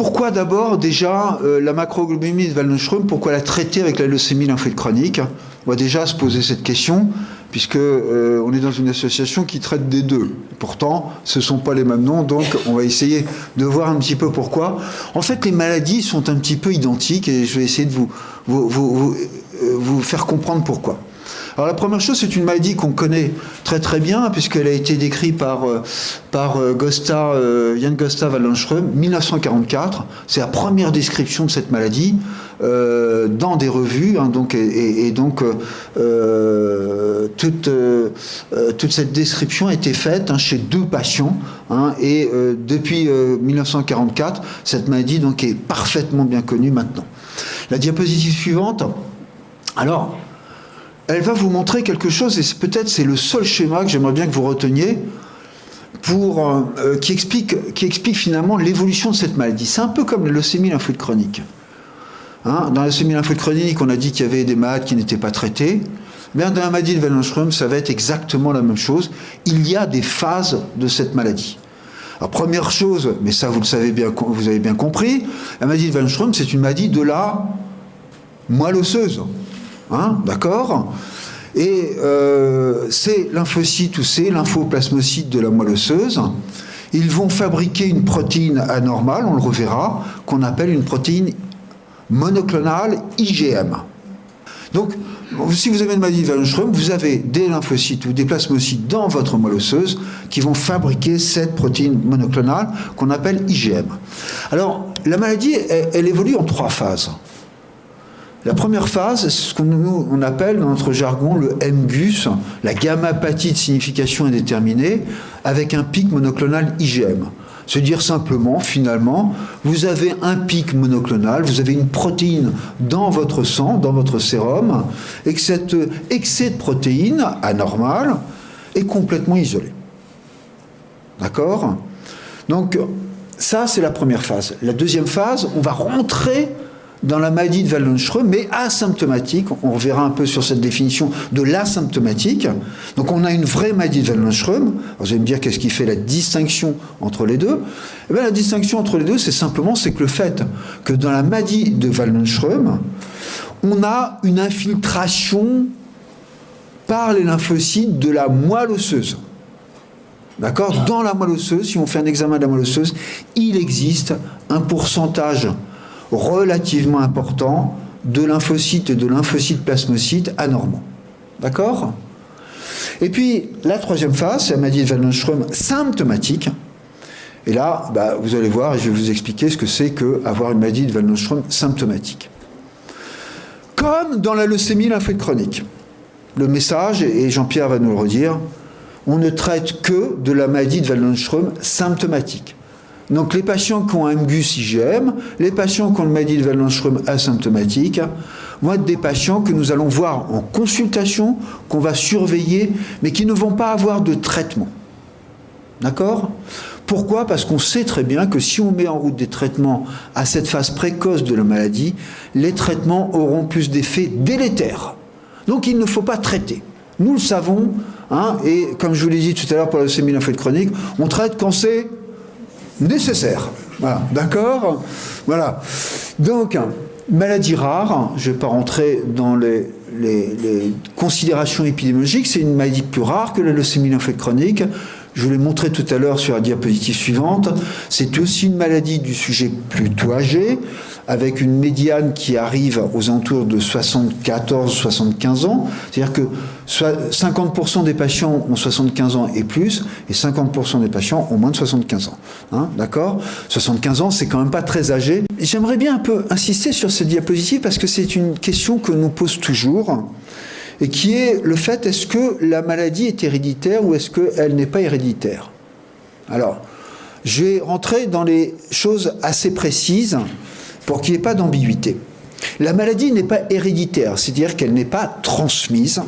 pourquoi d'abord déjà la macroglobulinémie de Waldenström, pourquoi la traiter avec la leucémie lymphoïde chronique? On va déjà se poser cette question, puisque on est dans une association qui traite des deux. Pourtant, ce ne sont pas les mêmes noms, donc on va essayer de voir un petit peu pourquoi. En fait, les maladies sont un petit peu identiques, et je vais essayer de vous faire comprendre pourquoi. Alors la première chose, c'est une maladie qu'on connaît très très bien, puisqu'elle a été décrite par Jan Gustav Waldenström, 1944. C'est la première description de cette maladie dans des revues, hein, donc, toute cette description a été faite, hein, chez 2 patients, hein, et depuis 1944, cette maladie donc, est parfaitement bien connue maintenant. La diapositive suivante, alors, elle va vous montrer quelque chose, et peut-être c'est le seul schéma que j'aimerais bien que vous reteniez, qui explique finalement l'évolution de cette maladie. C'est un peu comme la leucémie lymphoïde chronique. Hein, dans la leucémie lymphoïde chronique, on a dit qu'il y avait des malades qui n'étaient pas traités. Mais dans la maladie de Waldenström, ça va être exactement la même chose. Il y a des phases de cette maladie. Alors, première chose, mais ça vous le savez bien, vous avez bien compris, la maladie de Waldenström, c'est une maladie de la moelle osseuse. Hein, d'accord? Et ces lymphocytes ou ces lymphoplasmocytes de la moelle osseuse, ils vont fabriquer une protéine anormale, on le reverra, qu'on appelle une protéine monoclonale IgM. Donc, si vous avez une maladie de Waldenström, vous avez des lymphocytes ou des plasmocytes dans votre moelle osseuse qui vont fabriquer cette protéine monoclonale qu'on appelle IgM. Alors, la maladie, elle évolue en 3 phases. La première phase, c'est ce qu'on appelle dans notre jargon le MGUS, la gamma-apathie de signification indéterminée, avec un pic monoclonal IgM. Se dire simplement, finalement, vous avez un pic monoclonal, vous avez une protéine dans votre sang, dans votre sérum, et que cet excès de protéine anormale est complètement isolé. D'accord? Donc, ça, c'est la première phase. La deuxième phase, on va rentrer dans la maladie de Waldenström, mais asymptomatique. On reverra un peu sur cette définition de l'asymptomatique. Donc on a une vraie maladie de Waldenström. Alors vous allez me dire qu'est-ce qui fait la distinction entre les deux? Eh bien, la distinction entre les deux, c'est simplement que le fait que dans la maladie de Waldenström, on a une infiltration par les lymphocytes de la moelle osseuse. D'accord? Dans la moelle osseuse, si on fait un examen de la moelle osseuse, il existe un pourcentage relativement important de lymphocytes et de lymphocytes plasmocytes anormaux. D'accord? Et puis, la troisième phase, c'est la maladie de Waldenström symptomatique. Et là, vous allez voir, et je vais vous expliquer ce que c'est qu'avoir une maladie de Waldenström symptomatique. Comme dans la leucémie lymphoïde chronique. Le message, et Jean-Pierre va nous le redire, on ne traite que de la maladie de Waldenström symptomatique. Donc les patients qui ont un MGUS IgM, les patients qui ont une maladie de Waldenström asymptomatique, vont être des patients que nous allons voir en consultation, qu'on va surveiller, mais qui ne vont pas avoir de traitement. D'accord? Pourquoi? Parce qu'on sait très bien que si on met en route des traitements à cette phase précoce de la maladie, les traitements auront plus d'effets délétères. Donc il ne faut pas traiter. Nous le savons, hein, et comme je vous l'ai dit tout à l'heure pour la leucémie lymphoïde chronique, on traite quand c'est nécessaire. Voilà, d'accord? Voilà. Donc, maladie rare, je ne vais pas rentrer dans les considérations épidémiologiques, c'est une maladie plus rare que la leucémie lymphoïde chronique. Je vous l'ai montré tout à l'heure sur la diapositive suivante. C'est aussi une maladie du sujet plutôt âgé, avec une médiane qui arrive aux alentours de 74-75 ans. C'est-à-dire que 50% des patients ont 75 ans et plus, et 50% des patients ont moins de 75 ans. Hein, d'accord? 75 ans, c'est quand même pas très âgé. J'aimerais bien un peu insister sur cette diapositive, parce que c'est une question que nous pose toujours, et qui est le fait, est-ce que la maladie est héréditaire ou est-ce qu'elle n'est pas héréditaire? Alors, je vais rentrer dans les choses assez précises pour qu'il n'y ait pas d'ambiguïté. La maladie n'est pas héréditaire, c'est-à-dire qu'elle n'est pas transmise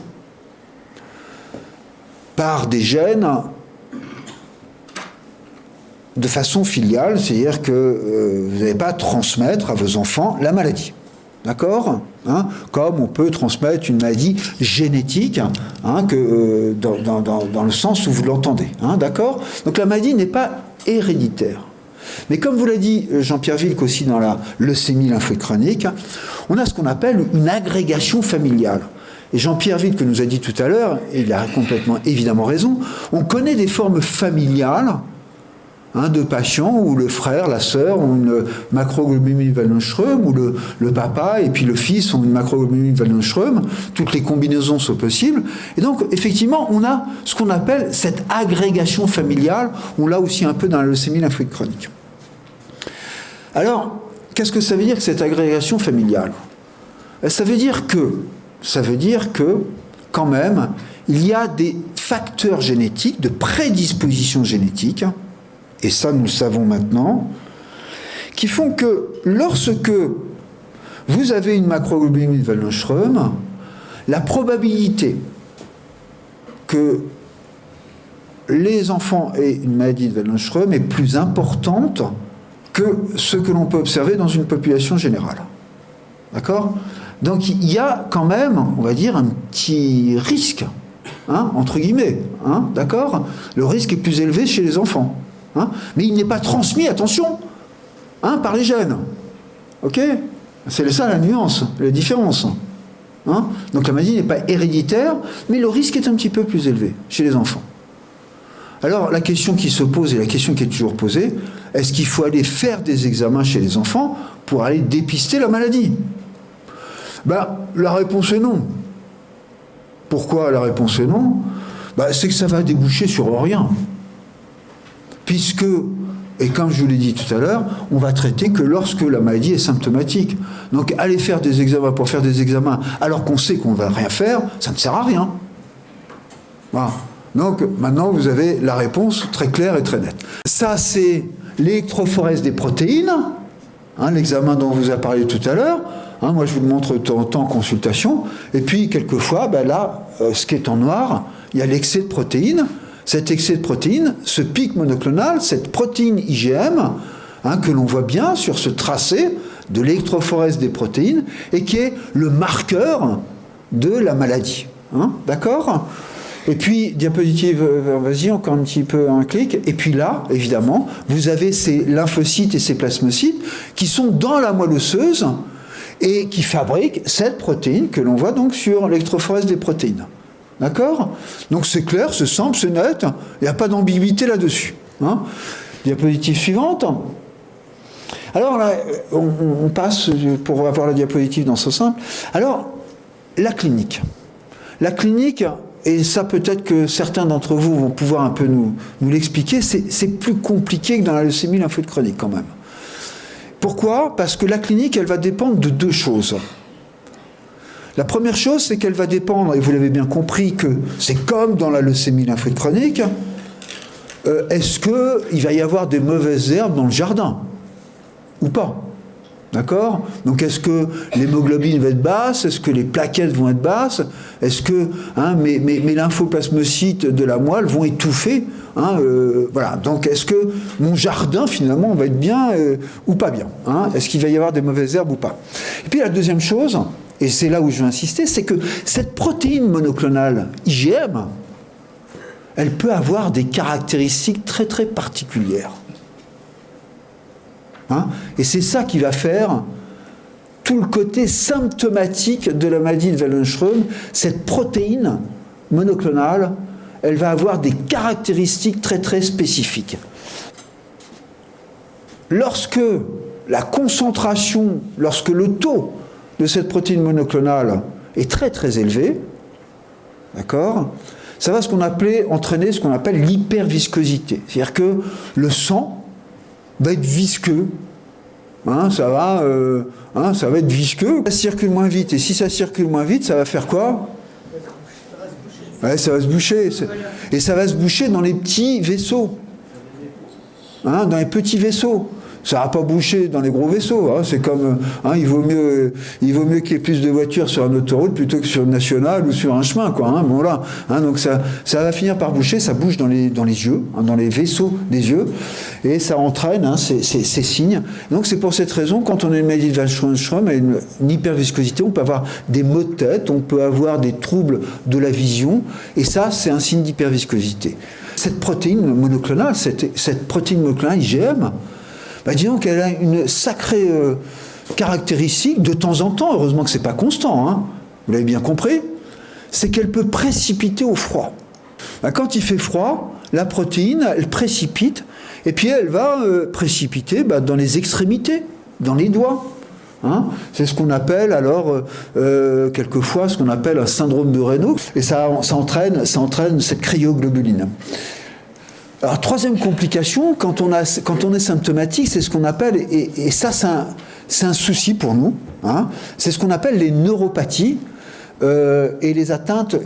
par des gènes de façon filiale, c'est-à-dire que vous n'allez pas transmettre à vos enfants la maladie. D'accord? Hein, comme on peut transmettre une maladie génétique, hein, dans le sens où vous l'entendez. Hein, d'accord? Donc la maladie n'est pas héréditaire. Mais comme vous l'a dit Jean-Pierre Wilk aussi dans la leucémie lymphoïde chronique, on a ce qu'on appelle une agrégation familiale. Et Jean-Pierre Wilk nous a dit tout à l'heure, et il a complètement évidemment raison, on connaît des formes familiales de patients où le frère, la sœur ont une macroglobuline Waldenström, ou le papa et puis le fils ont une macroglobuline Waldenström. Toutes les combinaisons sont possibles. Et donc, effectivement, on a ce qu'on appelle cette agrégation familiale. On l'a aussi un peu dans la leucémie lymphoïde chronique. Alors, qu'est-ce que ça veut dire que cette agrégation familiale ? Ça veut dire que, quand même, il y a des facteurs génétiques, de prédisposition génétique, et ça nous le savons maintenant, qui font que lorsque vous avez une macroglobuline Waldenström, la probabilité que les enfants aient une maladie de Waldenström est plus importante que ce que l'on peut observer dans une population générale. D'accord ? Donc il y a quand même, on va dire, un petit risque, entre guillemets, d'accord ? Le risque est plus élevé chez les enfants. Mais il n'est pas transmis, attention, par les gènes. Ok ? C'est ça la nuance, la différence. Donc la maladie n'est pas héréditaire, mais le risque est un petit peu plus élevé chez les enfants. Alors la question qui se pose, et la question qui est toujours posée, est-ce qu'il faut aller faire des examens chez les enfants pour aller dépister la maladie ? La réponse est non. Pourquoi la réponse est non ? C'est que ça va déboucher sur rien. Puisque, et comme je vous l'ai dit tout à l'heure, on va traiter que lorsque la maladie est symptomatique. Donc aller faire des examens pour faire des examens alors qu'on sait qu'on ne va rien faire, ça ne sert à rien. Voilà. Donc maintenant vous avez la réponse très claire et très nette. Ça c'est l'électrophorèse des protéines, l'examen dont on vous a parlé tout à l'heure. Moi je vous le montre de temps en temps en consultation. Et puis quelquefois, là, ce qui est en noir, il y a l'excès de protéines. Cet excès de protéines, ce pic monoclonal, cette protéine IgM, que l'on voit bien sur ce tracé de l'électrophorèse des protéines, et qui est le marqueur de la maladie. D'accord ? Et puis, diapositive, vas-y, encore un petit peu un clic. Et puis là, évidemment, vous avez ces lymphocytes et ces plasmocytes qui sont dans la moelle osseuse et qui fabriquent cette protéine que l'on voit donc sur l'électrophorèse des protéines. D'accord ? Donc c'est clair, c'est simple, c'est net, il n'y a pas d'ambiguïté là-dessus. Diapositive suivante. Alors là, on passe, pour avoir la diapositive dans ce simple. Alors, la clinique. La clinique, et ça peut-être que certains d'entre vous vont pouvoir un peu nous l'expliquer, c'est plus compliqué que dans la leucémie lymphoïde chronique quand même. Pourquoi ? Parce que la clinique, elle va dépendre de deux choses. La première chose, c'est qu'elle va dépendre, et vous l'avez bien compris, que c'est comme dans la leucémie lymphoïde chronique, est-ce qu'il va y avoir des mauvaises herbes dans le jardin ? Ou pas ? D'accord ? Donc est-ce que l'hémoglobine va être basse ? Est-ce que les plaquettes vont être basses ? Est-ce que mes lymphoplasmocytes de la moelle vont étouffer ? Voilà. Donc est-ce que mon jardin finalement va être bien ou pas bien ? Est-ce qu'il va y avoir des mauvaises herbes ou pas ? Et puis la deuxième chose, et c'est là où je veux insister, c'est que cette protéine monoclonale IgM, elle peut avoir des caractéristiques très très particulières. Et c'est ça qui va faire tout le côté symptomatique de la maladie de Waldenström. Cette protéine monoclonale, elle va avoir des caractéristiques très très spécifiques. Lorsque la concentration, lorsque le taux de cette protéine monoclonale est très très élevé, d'accord, ça va entraîner ce qu'on appelle l'hyperviscosité. C'est-à-dire que le sang va être visqueux. Ça va être visqueux. Ça circule moins vite. Et si ça circule moins vite, ça va faire quoi ? Ça va se boucher. Et ça va se boucher dans les petits vaisseaux. Dans les petits vaisseaux. Ça ne va pas boucher dans les gros vaisseaux. C'est comme, il vaut mieux qu'il y ait plus de voitures sur une autoroute plutôt que sur une nationale ou sur un chemin, quoi. Donc ça va finir par boucher. Ça bouge dans les yeux, dans les vaisseaux des yeux, et ça entraîne ces signes. Donc c'est pour cette raison, quand on a une maladie de Waldenström, une hyperviscosité, on peut avoir des maux de tête, on peut avoir des troubles de la vision, et ça, c'est un signe d'hyperviscosité. Cette protéine monoclonale, cette protéine monoclonale IgM, bah, disons qu'elle a une sacrée caractéristique, de temps en temps, heureusement que c'est pas constant, hein, vous l'avez bien compris, c'est qu'elle peut précipiter au froid. Bah, quand il fait froid, la protéine, elle précipite, et puis elle va précipiter dans les extrémités, dans les doigts. Hein, c'est ce qu'on appelle alors quelquefois ce qu'on appelle un syndrome de Raynaud, et ça entraîne cette cryoglobuline. Alors troisième complication, quand on est symptomatique, c'est ce qu'on appelle, et ça c'est un souci pour nous, hein, c'est ce qu'on appelle les neuropathies et les atteintes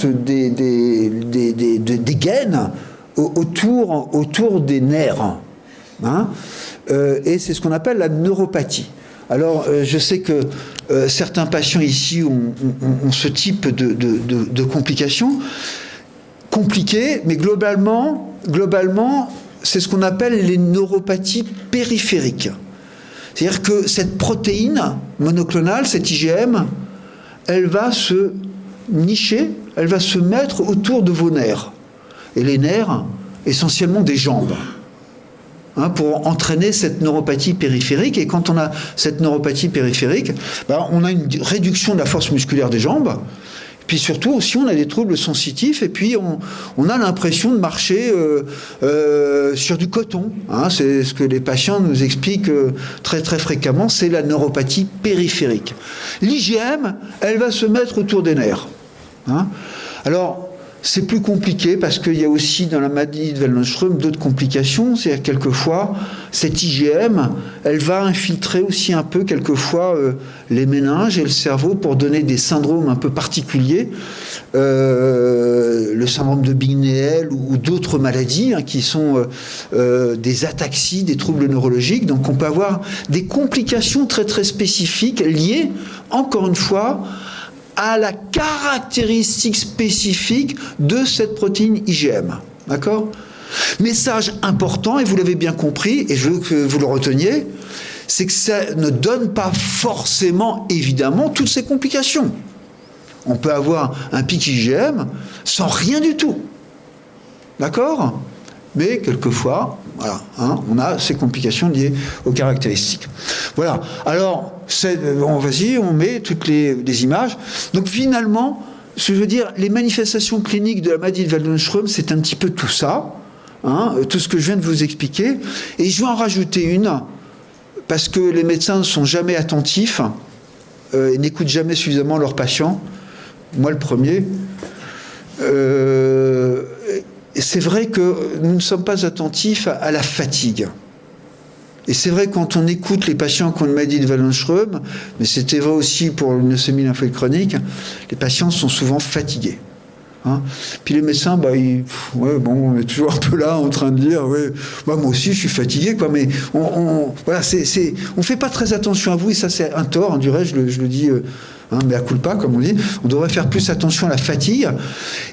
des gaines autour des nerfs, hein, et c'est ce qu'on appelle la neuropathie. Alors, je sais que certains patients ici ont ce type de complications compliquées, mais globalement, c'est ce qu'on appelle les neuropathies périphériques. C'est-à-dire que cette protéine monoclonale, cette IgM, elle va se nicher, elle va se mettre autour de vos nerfs. Et les nerfs, essentiellement des jambes. Hein, pour entraîner cette neuropathie périphérique. Et quand on a cette neuropathie périphérique, on a une réduction de la force musculaire des jambes. Et puis surtout aussi, on a des troubles sensitifs. Et puis on a l'impression de marcher sur du coton. Hein, c'est ce que les patients nous expliquent très très fréquemment. C'est la neuropathie périphérique. L'IgM, elle va se mettre autour des nerfs. Hein. Alors, c'est plus compliqué parce qu'il y a aussi dans la maladie de Waldenström d'autres complications. C'est-à-dire quelquefois, cette IgM, elle va infiltrer aussi un peu quelquefois les méninges et le cerveau pour donner des syndromes un peu particuliers. Le syndrome de Bing-Neel ou d'autres maladies hein, qui sont des ataxies, des troubles neurologiques. Donc on peut avoir des complications très très spécifiques liées, encore une fois, à la caractéristique spécifique de cette protéine IgM. D'accord ? Message important, et vous l'avez bien compris, et je veux que vous le reteniez, c'est que ça ne donne pas forcément, évidemment, toutes ces complications. On peut avoir un pic IgM sans rien du tout. D'accord ? Mais quelquefois, voilà, hein, on a ces complications liées aux caractéristiques. Voilà. Alors, vas-y, on met toutes les images. Donc finalement, je veux dire, les manifestations cliniques de la maladie de Waldenström, c'est un petit peu tout ça, hein, tout ce que je viens de vous expliquer. Et je vais en rajouter une, parce que les médecins ne sont jamais attentifs et n'écoutent jamais suffisamment leurs patients. Moi, le premier. C'est vrai que nous ne sommes pas attentifs à la fatigue. Et c'est vrai quand on écoute les patients qui ont une maladie de Waldenström, mais c'était vrai aussi pour une leucémie lymphoïde chronique, les patients sont souvent fatigués. Hein. Puis les médecins, on est toujours un peu là en train de dire, moi aussi je suis fatigué, quoi. Mais on fait pas très attention à vous, et ça c'est un tort. Du reste, je le dis. Mais à culpa, comme on dit, on devrait faire plus attention à la fatigue.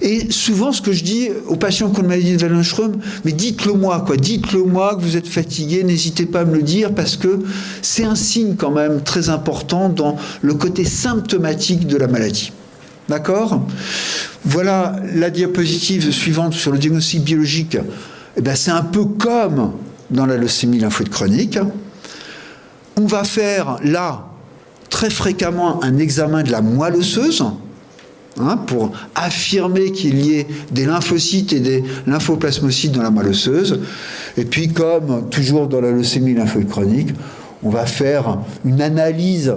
Et souvent, ce que je dis aux patients qui ont une maladie de Waldenström, mais dites-le moi, dites-le moi que vous êtes fatigué, n'hésitez pas à me le dire, parce que c'est un signe quand même très important dans le côté symptomatique de la maladie. D'accord ? Voilà la diapositive suivante sur le diagnostic biologique. C'est un peu comme dans la leucémie lymphoïde chronique. On va faire là très fréquemment un examen de la moelle osseuse hein, pour affirmer qu'il y ait des lymphocytes et des lymphoplasmocytes dans la moelle osseuse. Et puis, comme toujours dans la leucémie lymphoïde chronique, on va faire une analyse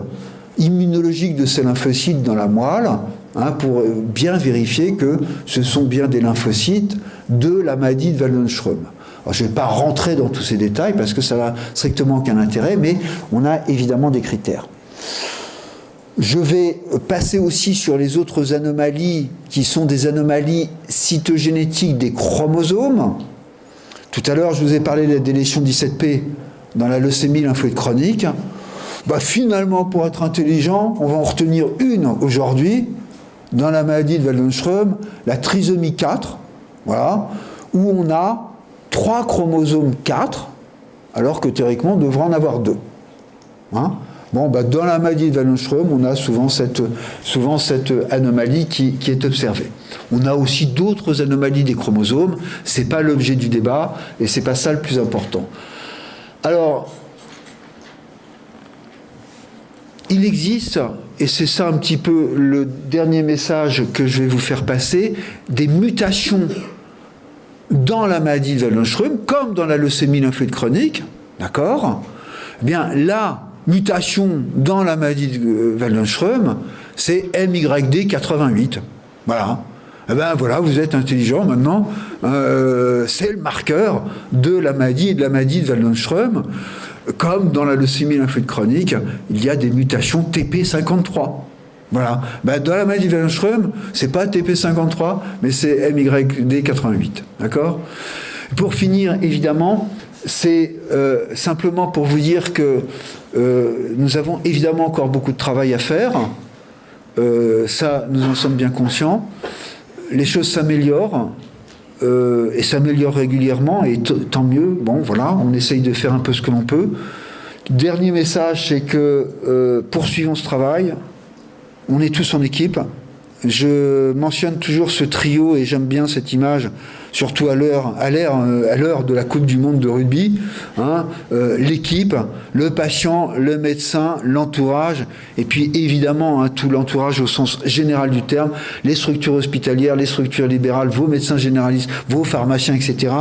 immunologique de ces lymphocytes dans la moelle hein, pour bien vérifier que ce sont bien des lymphocytes de la maladie de Waldenström. Alors, je ne vais pas rentrer dans tous ces détails parce que ça n'a strictement aucun intérêt, mais on a évidemment des critères. Je vais passer aussi sur les autres anomalies qui sont des anomalies cytogénétiques des chromosomes. Tout à l'heure, je vous ai parlé de la délétion 17p dans la leucémie lymphoïde chronique. Finalement, pour être intelligent, on va en retenir une aujourd'hui dans la maladie de Waldenström, la trisomie 4, voilà, où on a 3 chromosomes 4, alors que théoriquement, on devrait en avoir 2. Hein ? Dans la maladie de Waldenström, on a souvent cette anomalie qui est observée. On a aussi d'autres anomalies des chromosomes, ce n'est pas l'objet du débat, et ce n'est pas ça le plus important. Alors, il existe, et c'est ça un petit peu le dernier message que je vais vous faire passer, des mutations dans la maladie de Waldenström, comme dans la leucémie lymphoïde chronique, d'accord? Eh bien, la mutation dans la maladie de Waldenström, c'est MYD88. Voilà. Eh bien, voilà, vous êtes intelligent maintenant. C'est le marqueur de la maladie de Waldenström. Comme dans la leucémie lymphoïde chronique, il y a des mutations TP53. Voilà. Ben, dans la maladie de Waldenström, c'est pas TP53, mais c'est MYD88. D'accord? Pour finir, évidemment, c'est simplement pour vous dire que nous avons évidemment encore beaucoup de travail à faire. Ça, nous en sommes bien conscients. Les choses s'améliorent. Et s'améliore régulièrement, et tant mieux. Bon, voilà, on essaye de faire un peu ce que l'on peut. Dernier message, c'est que poursuivons ce travail. On est tous en équipe. Je mentionne toujours ce trio, et j'aime bien cette image, surtout à l'heure de la Coupe du Monde de rugby. Hein, l'équipe, le patient, le médecin, l'entourage, et puis évidemment hein, tout l'entourage au sens général du terme, les structures hospitalières, les structures libérales, vos médecins généralistes, vos pharmaciens, etc.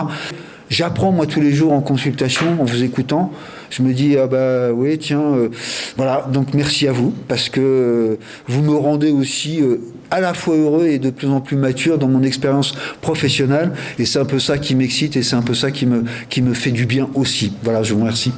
J'apprends moi tous les jours en consultation, en vous écoutant. Je me dis ah bah oui tiens voilà, donc merci à vous parce que vous me rendez aussi à la fois heureux et de plus en plus mature dans mon expérience professionnelle, et c'est un peu ça qui m'excite et c'est un peu ça qui me fait du bien aussi. Voilà, je vous remercie.